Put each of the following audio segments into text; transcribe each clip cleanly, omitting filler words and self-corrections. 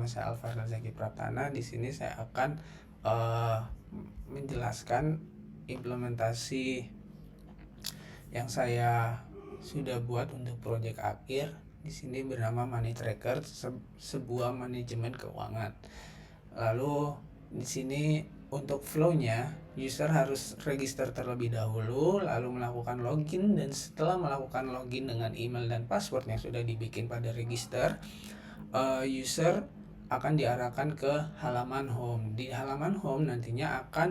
saya Alvar Zaki Pratana. Di sini saya akan menjelaskan implementasi yang saya sudah buat untuk proyek akhir. Di sini bernama Money Tracker, sebuah manajemen keuangan. Lalu di sini untuk flow-nya, user harus register terlebih dahulu, lalu melakukan login, dan setelah melakukan login dengan email dan password yang sudah dibikin pada register, user akan diarahkan ke halaman home. Di halaman home nantinya akan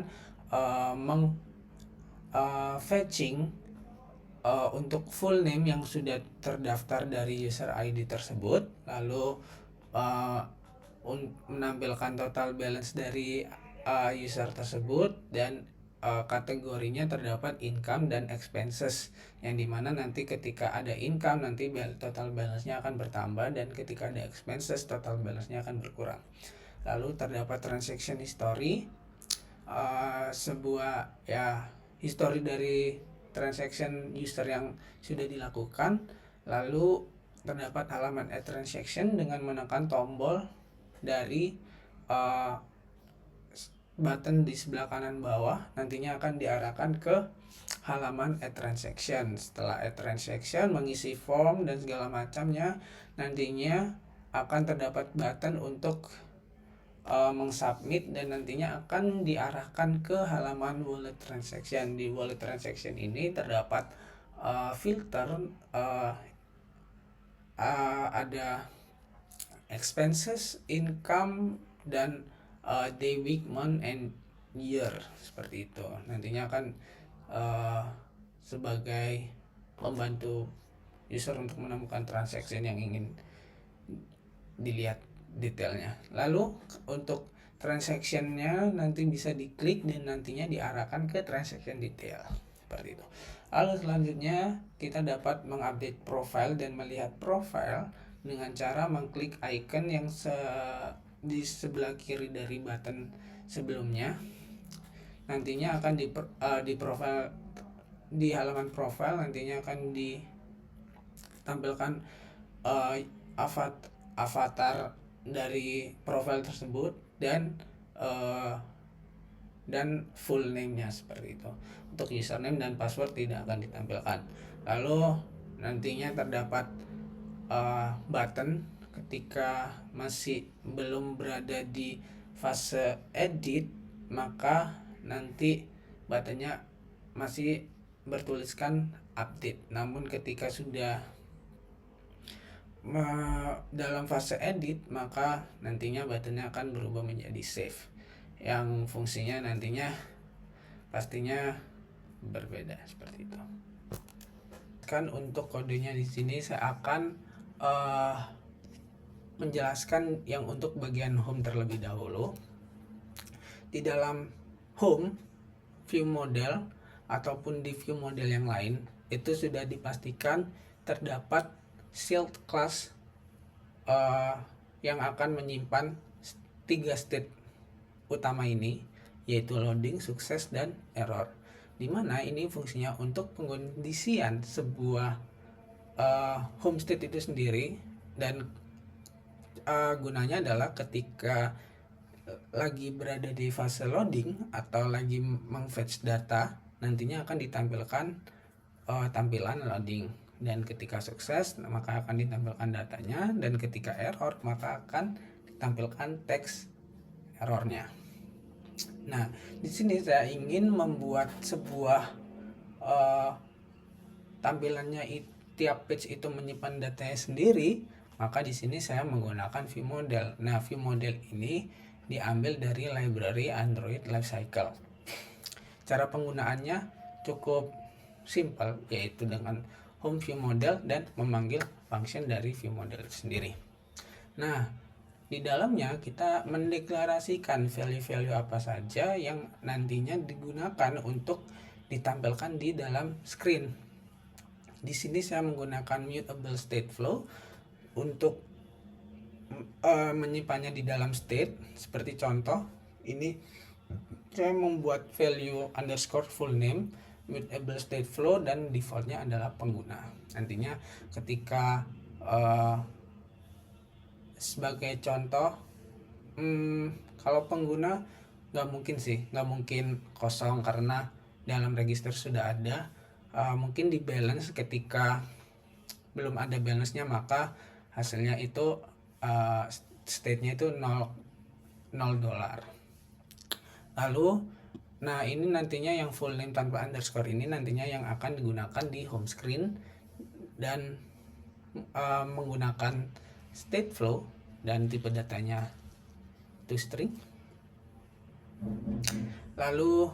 fetching untuk full name yang sudah terdaftar dari user ID tersebut, lalu menampilkan total balance dari user tersebut, dan kategorinya terdapat income dan expenses, yang dimana nanti ketika ada income nanti total balance-nya akan bertambah, dan ketika ada expenses total balance-nya akan berkurang. Lalu terdapat transaction history, sebuah history dari transaction user yang sudah dilakukan. Lalu terdapat halaman add transaction dengan menekan tombol dari button di sebelah kanan bawah, nantinya akan diarahkan ke halaman add transaction. Setelah add transaction, mengisi form dan segala macamnya, nantinya akan terdapat button untuk mengsubmit, dan nantinya akan diarahkan ke halaman wallet transaction. Di wallet transaction ini terdapat filter, ada expenses, income, dan day, week, month, and year, seperti itu. Nantinya akan sebagai membantu user untuk menemukan transaction yang ingin dilihat detailnya. Lalu untuk transactionnya nanti bisa diklik dan nantinya diarahkan ke transaction detail, seperti itu. Lalu selanjutnya kita dapat mengupdate profile dan melihat profile dengan cara mengklik icon yang di sebelah kiri dari button sebelumnya. Nantinya akan di profile, di halaman profile nantinya akan ditampilkan avatar dari profile tersebut dan full name-nya, seperti itu. Untuk username dan password tidak akan ditampilkan. Lalu nantinya terdapat button ketika masih belum berada di fase edit, maka nanti buttonnya masih bertuliskan update. Namun ketika sudah dalam fase edit, maka nantinya buttonnya akan berubah menjadi save, yang fungsinya nantinya pastinya berbeda, seperti itu. Kan untuk kodenya di sini saya akan menjelaskan yang untuk bagian home terlebih dahulu. Di dalam home, view model ataupun di view model yang lain, itu sudah dipastikan terdapat shield class yang akan menyimpan 3 state utama ini, yaitu loading, sukses, dan error. Dimana ini fungsinya untuk pengkondisian sebuah home state itu sendiri, dan gunanya adalah ketika lagi berada di fase loading atau lagi meng-fetch data, nantinya akan ditampilkan tampilan loading, dan ketika sukses maka akan ditampilkan datanya, dan ketika error maka akan ditampilkan teks errornya. Nah, di sini saya ingin membuat sebuah tampilannya tiap page itu menyimpan datanya sendiri, maka di sini saya menggunakan view model. Nah, view model ini diambil dari library Android Lifecycle. Cara penggunaannya cukup simple, yaitu dengan home view model dan memanggil function dari view model sendiri. Nah, di dalamnya kita mendeklarasikan value-value apa saja yang nantinya digunakan untuk ditampilkan di dalam screen. Di sini saya menggunakan mutable state flow untuk menyimpannya di dalam state. Seperti contoh, ini saya membuat value underscore full name, mutable state flow, dan defaultnya adalah pengguna. Nantinya ketika sebagai contoh Kalau pengguna nggak mungkin sih, nggak mungkin kosong karena dalam register sudah ada. Mungkin di balance, ketika belum ada balance-nya maka hasilnya itu state-nya itu 0 dolar. Lalu nah ini nantinya yang full name tanpa underscore ini nantinya yang akan digunakan di home screen dan menggunakan state flow dan tipe datanya to string. Lalu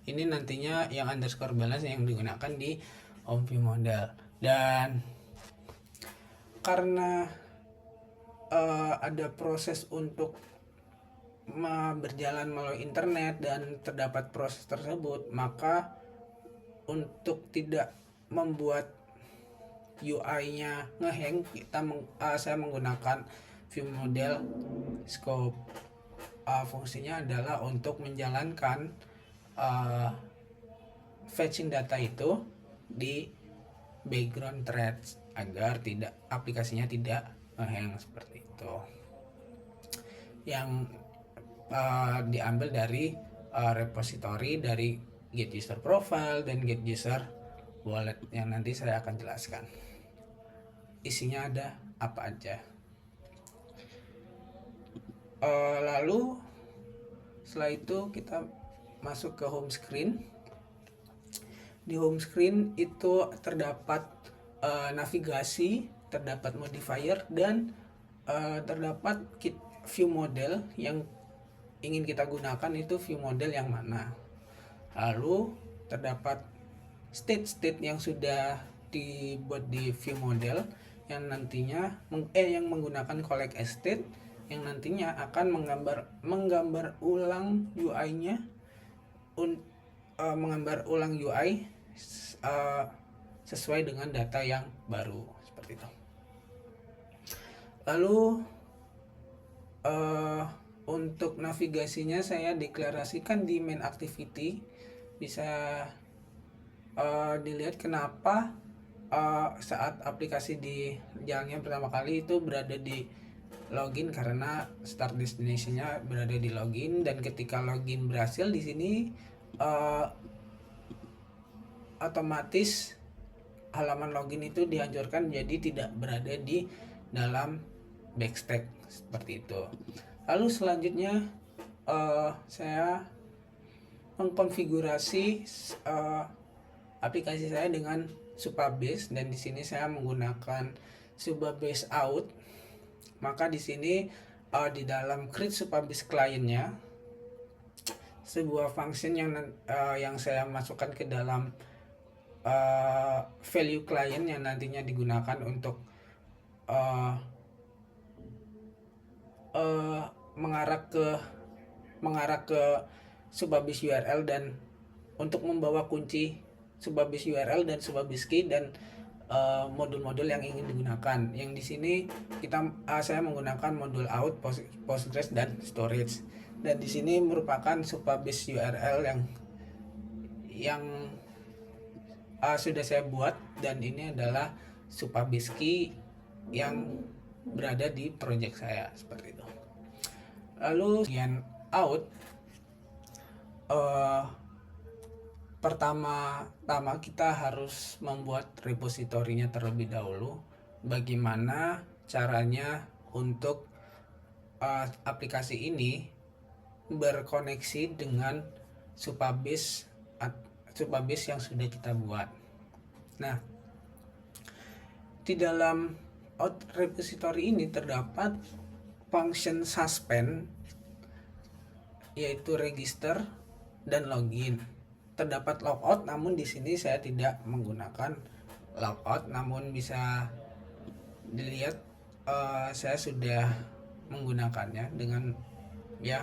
ini nantinya yang underscore balance yang digunakan di home view model. Dan karena ada proses untuk berjalan melalui internet dan terdapat proses tersebut, maka untuk tidak membuat UI-nya ngehang, saya menggunakan view model scope. Fungsinya adalah untuk menjalankan fetching data itu di background threads agar aplikasinya tidak ngehang seperti itu. Yang diambil dari repository dari get user profile dan get user wallet yang nanti saya akan jelaskan isinya ada apa aja. Lalu setelah itu kita masuk ke home screen. Di home screen itu terdapat navigasi, terdapat modifier, dan terdapat view model yang ingin kita gunakan itu view model yang mana. Lalu terdapat state yang sudah dibuat di view model yang nantinya yang menggunakan collect state yang nantinya akan menggambar ulang UI-nya, menggambar ulang UI sesuai dengan data yang baru seperti itu. Lalu untuk navigasinya saya deklarasikan di main activity. Bisa dilihat kenapa saat aplikasi di jalannya pertama kali itu berada di login, karena start destination-nya berada di login, dan ketika login berhasil di sini otomatis halaman login itu dihancurkan, jadi tidak berada di dalam backstack seperti itu. Lalu selanjutnya saya mengkonfigurasi aplikasi saya dengan Supabase, dan di sini saya menggunakan Supabase out. Maka di sini di dalam create Supabase client-nya sebuah function yang saya masukkan ke dalam value client yang nantinya digunakan untuk mengarah ke Supabase URL dan untuk membawa kunci Supabase URL dan Supabase key dan modul-modul yang ingin digunakan. Yang di sini saya menggunakan modul out, Postgres, dan storage. Dan di sini merupakan Supabase URL yang sudah saya buat, dan ini adalah Supabase key yang berada di project saya seperti itu. Lalu bagian out, pertama kita harus membuat repositorinya terlebih dahulu. Bagaimana caranya untuk aplikasi ini berkoneksi dengan Supabase yang sudah kita buat. Nah, di dalam out repository ini terdapat function suspend, yaitu register dan login. Terdapat logout, namun di sini saya tidak menggunakan logout, namun bisa dilihat saya sudah menggunakannya dengan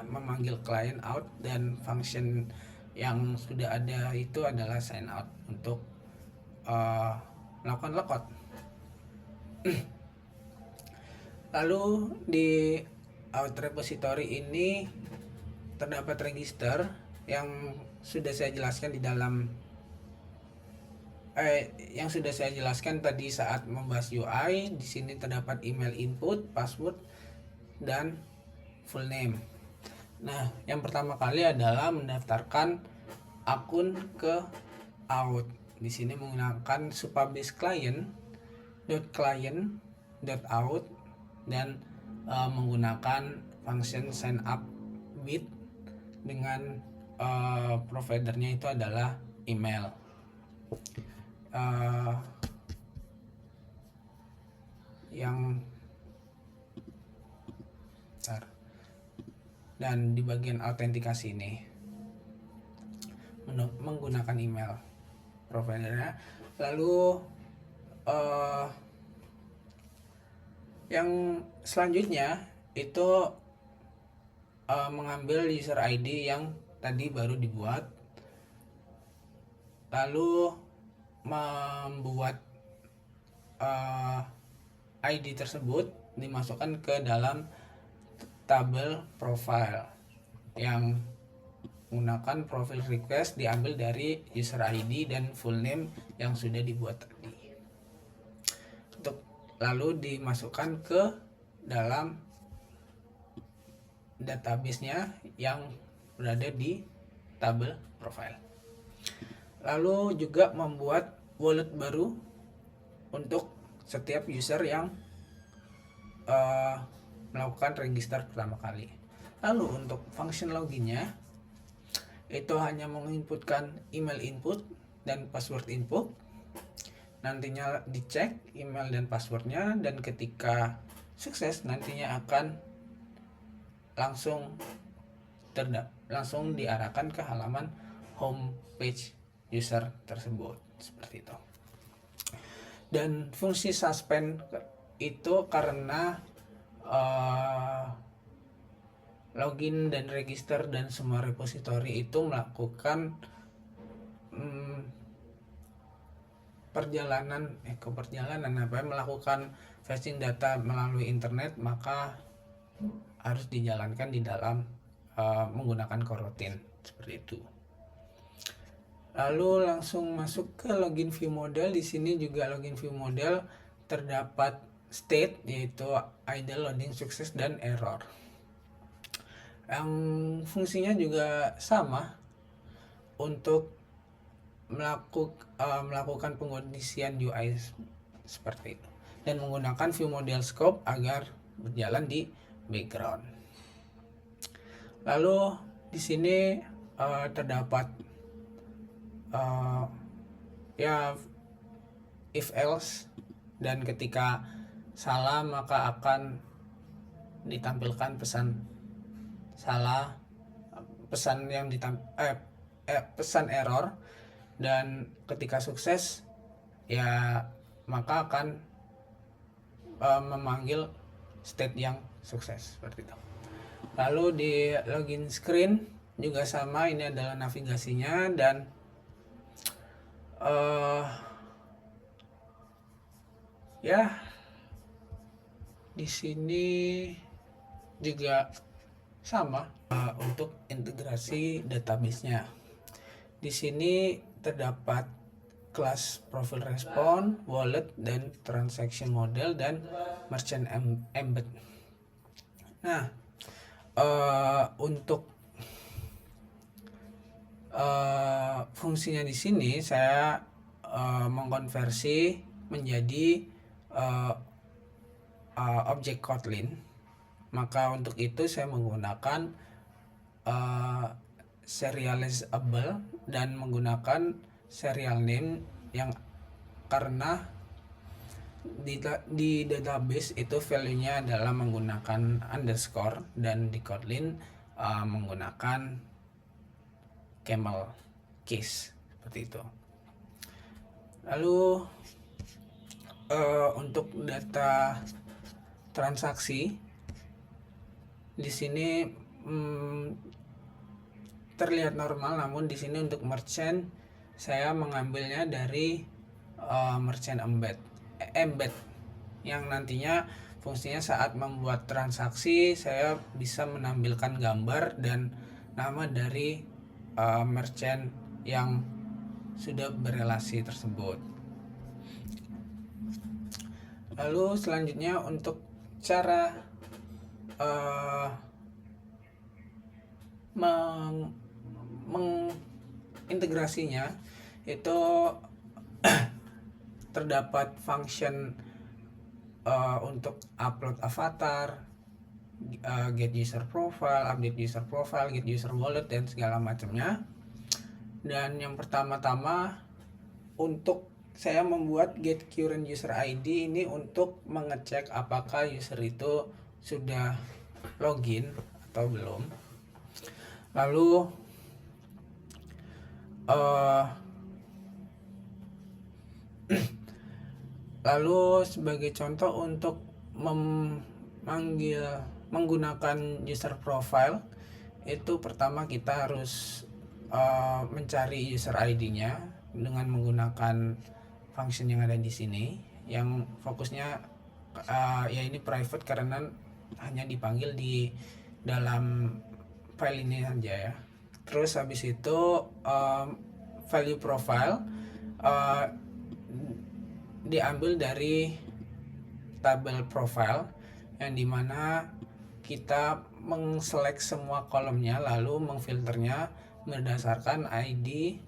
memanggil client out, dan function yang sudah ada itu adalah sign out untuk melakukan logout. Lalu di out repository ini terdapat register yang sudah saya jelaskan di dalam yang sudah saya jelaskan tadi saat membahas UI. Di sini terdapat email input, password, dan full name. Nah, yang pertama kali adalah mendaftarkan akun ke out. Di sini menggunakan supabase client.client.out dan menggunakan function sign up with dengan providernya itu adalah email. Dan di bagian autentikasi ini menggunakan email providernya. Lalu yang selanjutnya itu mengambil user ID yang tadi baru dibuat, lalu membuat ID tersebut dimasukkan ke dalam tabel profile yang menggunakan profile request diambil dari user ID dan full name yang sudah dibuat tadi. Lalu dimasukkan ke dalam database-nya yang berada di tabel profile. Lalu juga membuat wallet baru untuk setiap user yang melakukan register pertama kali. Lalu untuk function loginnya itu hanya menginputkan email input dan password input. Nantinya dicek email dan passwordnya, dan ketika sukses nantinya akan langsung diarahkan ke halaman home page user tersebut, seperti itu. Dan fungsi suspend itu karena login dan register dan semua repository itu melakukan melakukan fetching data melalui internet, maka harus dijalankan di dalam menggunakan coroutine, seperti itu. Lalu langsung masuk ke login view model. Di sini juga login view model terdapat state, yaitu idle, loading, sukses, dan error. Yang fungsinya juga sama untuk melakukan pengondisian UI seperti itu, dan menggunakan view model scope agar berjalan di background. Lalu di sini terdapat if else, dan ketika salah maka akan ditampilkan pesan error, dan ketika sukses ya maka akan memanggil state yang sukses, seperti itu. Lalu di login screen juga sama, ini adalah navigasinya, dan di sini juga sama untuk integrasi database-nya. Di sini terdapat kelas profile response, wallet, dan transaction model, dan merchant embed. Nah, untuk fungsinya di sini saya mengkonversi menjadi objek Kotlin. Maka untuk itu saya menggunakan serializable dan menggunakan serial name, yang karena di database itu value-nya adalah menggunakan underscore, dan di Kotlin menggunakan camel case, seperti itu. Lalu untuk data transaksi di sini terlihat normal, namun di sini untuk merchant saya mengambilnya dari merchant embed yang nantinya fungsinya saat membuat transaksi saya bisa menampilkan gambar dan nama dari merchant yang sudah berelasi tersebut. Lalu selanjutnya untuk cara mengintegrasinya itu terdapat function untuk upload avatar, get user profile, update user profile, get user wallet, dan segala macamnya. Dan yang pertama-tama untuk saya membuat get current user ID ini untuk mengecek apakah user itu sudah login atau belum. Lalu sebagai contoh untuk menggunakan user profile itu pertama kita harus mencari user ID-nya dengan menggunakan function yang ada di sini, yang fokusnya ya ini private karena hanya dipanggil di dalam file ini saja ya. Terus habis itu value profile diambil dari tabel profile yang dimana kita mengselect semua kolomnya lalu mengfilternya berdasarkan ID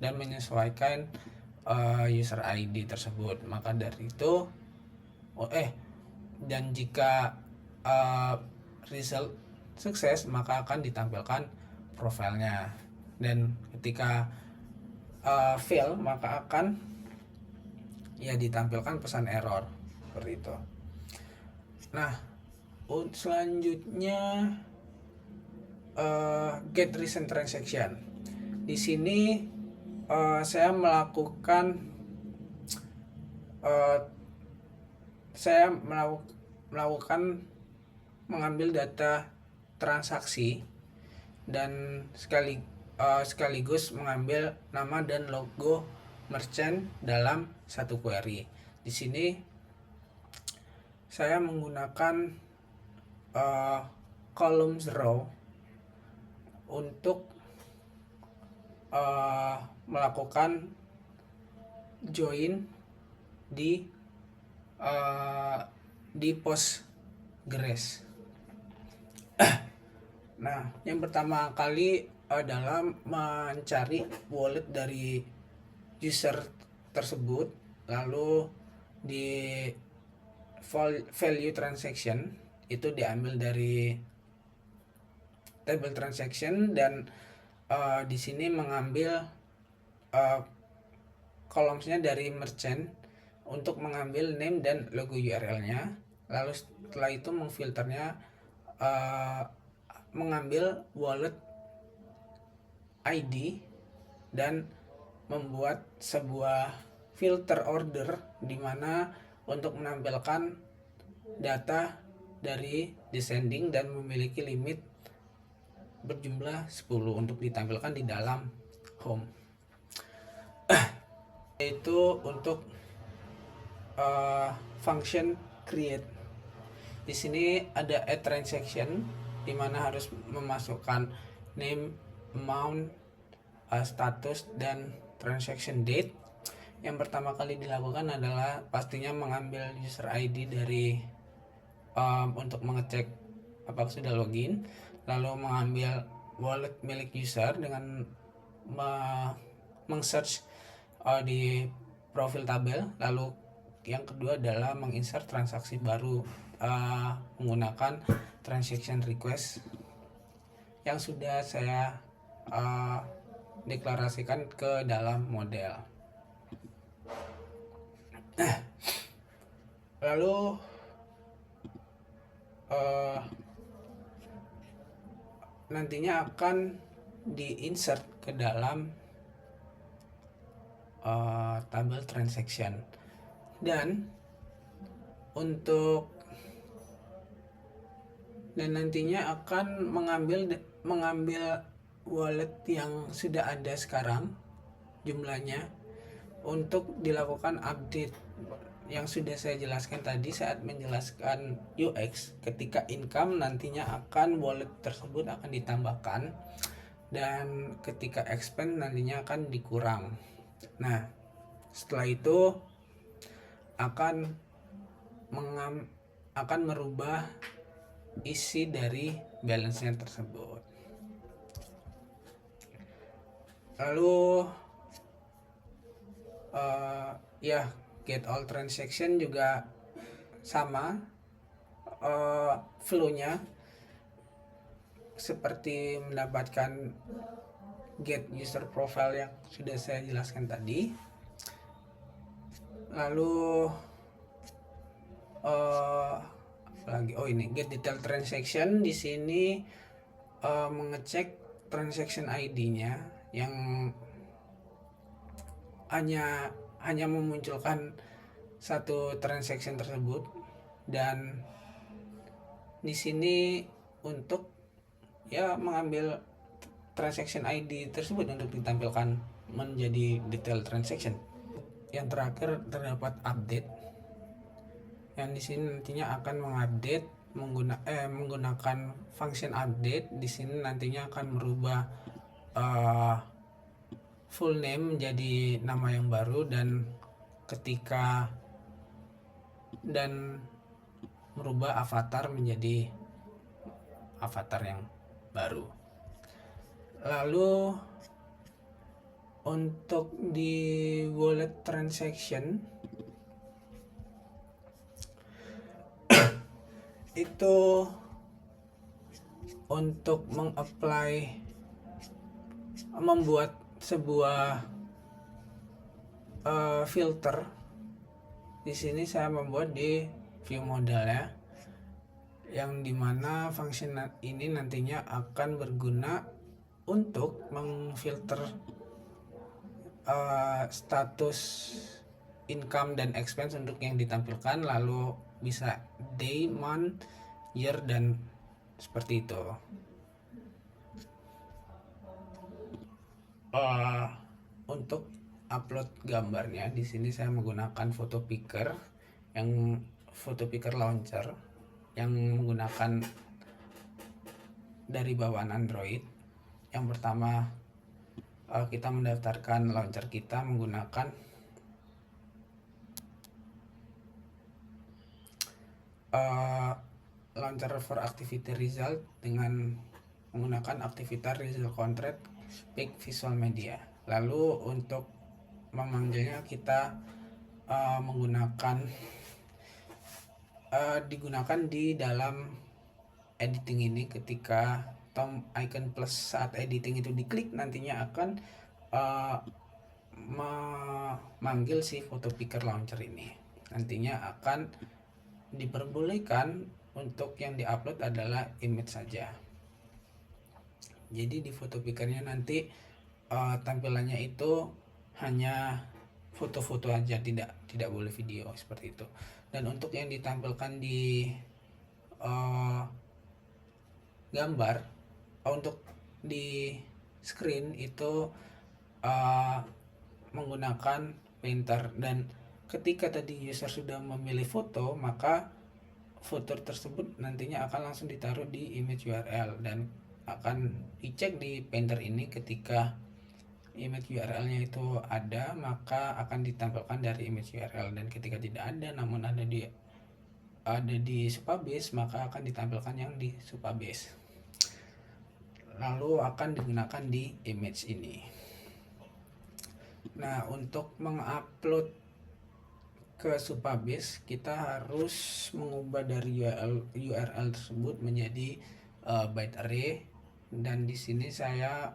dan menyesuaikan user ID tersebut. Maka dari itu dan jika result sukses maka akan ditampilkan profilnya, dan ketika fail maka akan ya ditampilkan pesan error seperti itu. Nah, selanjutnya get recent transaction. Di sini saya melakukan mengambil data transaksi dan sekaligus mengambil nama dan logo merchant dalam satu query. Di sini saya menggunakan columns row untuk melakukan join di Postgres. Nah, yang pertama kali adalah mencari wallet dari user tersebut, lalu di value transaction itu diambil dari table transaction, dan di sini mengambil columns-nya dari merchant untuk mengambil name dan logo URL-nya. Lalu setelah itu memfilternya mengambil wallet ID dan membuat sebuah filter order di mana untuk menampilkan data dari descending dan memiliki limit berjumlah 10 untuk ditampilkan di dalam home. Itu untuk function create. Di sini ada add transaction di mana harus memasukkan name, amount, status, dan transaction date. Yang pertama kali dilakukan adalah pastinya mengambil user ID dari untuk mengecek apakah sudah login, lalu mengambil wallet milik user dengan meng-search di profil tabel. Lalu yang kedua adalah menginsert transaksi baru menggunakan transaction request yang sudah saya deklarasikan ke dalam model. Lalu nantinya akan diinsert ke dalam tabel transaction, dan nantinya akan mengambil wallet yang sudah ada sekarang jumlahnya untuk dilakukan update yang sudah saya jelaskan tadi saat menjelaskan UX. Ketika income nantinya akan wallet tersebut akan ditambahkan, dan ketika expense nantinya akan dikurang. Nah, setelah itu akan merubah isi dari balance-nya tersebut. Lalu ya get all transaction juga sama, flow-nya seperti mendapatkan get user profile yang sudah saya jelaskan tadi. Lalu ini get detail transaction. Di sini mengecek transaction ID-nya yang hanya memunculkan satu transaction tersebut, dan di sini untuk mengambil transaction ID tersebut untuk ditampilkan menjadi detail transaction. Yang terakhir terdapat update, yang di sini nantinya akan mengupdate menggunakan function update. Di sini nantinya akan merubah full name menjadi nama yang baru dan merubah avatar menjadi avatar yang baru. Lalu untuk di wallet transaction itu untuk membuat sebuah filter. Di sini saya membuat di view model ya, yang dimana function ini nantinya akan berguna untuk memfilter status income dan expense untuk yang ditampilkan, lalu bisa day, month, year, dan seperti itu. Untuk upload gambarnya, di sini saya menggunakan photo picker launcher yang menggunakan dari bawaan Android. Yang pertama kita mendaftarkan launcher kita menggunakan launcher for activity result dengan menggunakan activity result contract pick visual media. Lalu untuk memanggilnya kita digunakan di dalam editing ini. Ketika icon plus saat editing itu diklik, nantinya akan memanggil si photo picker launcher ini. Nantinya akan diperbolehkan untuk yang diupload adalah image saja. Jadi di photo pickernya nanti tampilannya itu hanya foto-foto aja, tidak boleh video seperti itu. Dan untuk yang ditampilkan di gambar, untuk di screen itu menggunakan painter, dan ketika tadi user sudah memilih foto, maka foto tersebut nantinya akan langsung ditaruh di image URL dan akan dicek di painter ini. Ketika image URL-nya itu ada, maka akan ditampilkan dari image URL, dan ketika tidak ada namun ada di Supabase, maka akan ditampilkan yang di Supabase, lalu akan digunakan di image ini. Nah, untuk mengupload ke Supabase kita harus mengubah dari URL tersebut menjadi byte array, dan di sini saya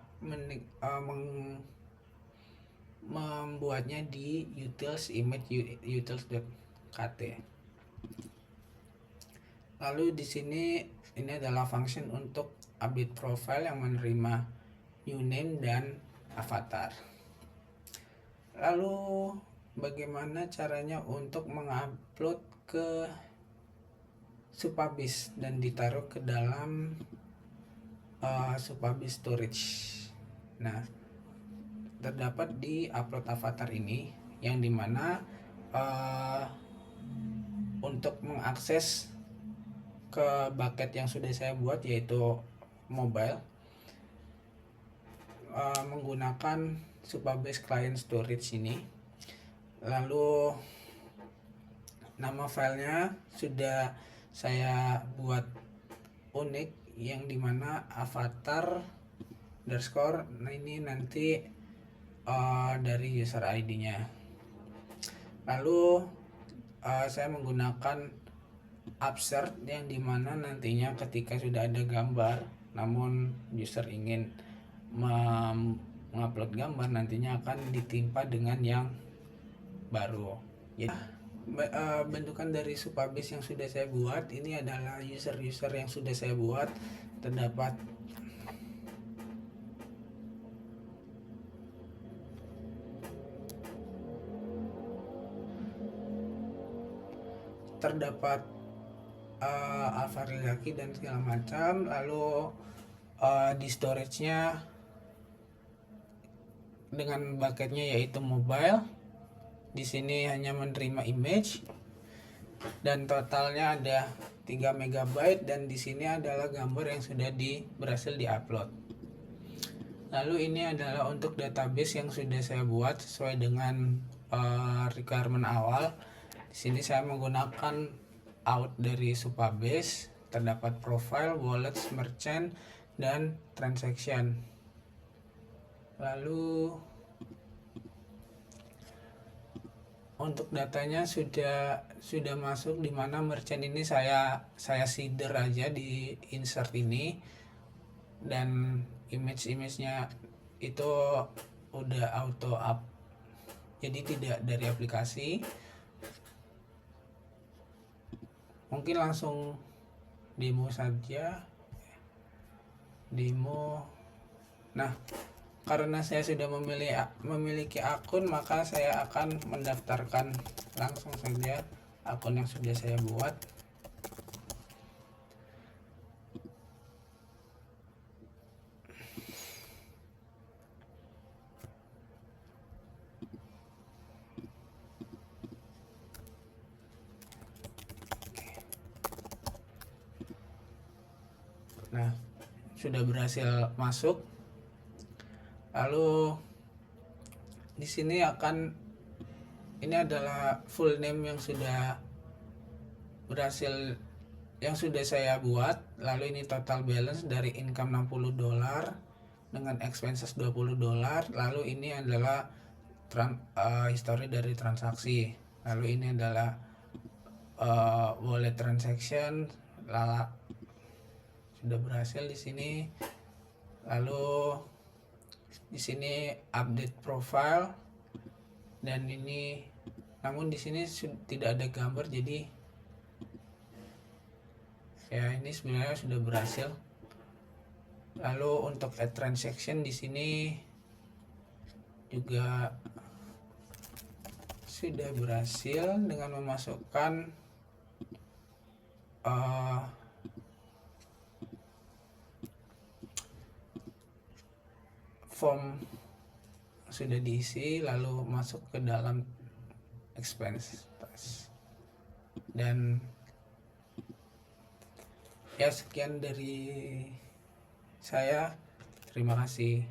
membuatnya di utils image utils.kt. Lalu di sini ini adalah function untuk update profile yang menerima new name dan avatar. Lalu bagaimana caranya untuk mengupload ke Supabase dan ditaruh ke dalam Supabase storage? Nah, terdapat di upload avatar ini, yang dimana untuk mengakses ke bucket yang sudah saya buat, yaitu mobile, menggunakan Supabase Client Storage ini. Lalu nama filenya sudah saya buat unik, yang dimana avatar underscore. Nah ini nanti dari user ID-nya. Lalu saya menggunakan upsert, yang dimana nantinya ketika sudah ada gambar namun user ingin mengupload gambar, nantinya akan ditimpa dengan yang baru. Jadi bentukan dari Supabase yang sudah saya buat ini adalah user-user yang sudah saya buat. Terdapat Alvarilaki dan segala macam. Lalu di storage-nya dengan bucketnya yaitu mobile. Di sini hanya menerima image dan totalnya ada 3 MB, dan di sini adalah gambar yang sudah berhasil diupload. Lalu ini adalah untuk database yang sudah saya buat sesuai dengan requirement awal. Di sini saya menggunakan out dari Supabase, terdapat profile, wallets, merchant, dan transaction. Lalu untuk datanya sudah masuk, di mana merchant ini saya seeder aja di insert ini, dan image-nya itu udah auto up, jadi tidak dari aplikasi. Mungkin langsung demo saja, demo. Nah, karena saya sudah memiliki akun, maka saya akan mendaftarkan langsung saja akun yang sudah saya buat. Nah, sudah berhasil masuk. Lalu di sini ini adalah full name yang sudah berhasil, yang sudah saya buat. Lalu ini total balance dari income $60 dengan expenses $20. Lalu ini adalah history dari transaksi. Lalu ini adalah wallet transaction. Sudah berhasil di sini. Lalu di sini update profile, dan ini namun di sini tidak ada gambar, jadi ya ini sebenarnya sudah berhasil. Lalu untuk add transaction di sini juga sudah berhasil dengan memasukkan form sudah diisi, lalu masuk ke dalam expense. Dan ya sekian dari saya, terima kasih.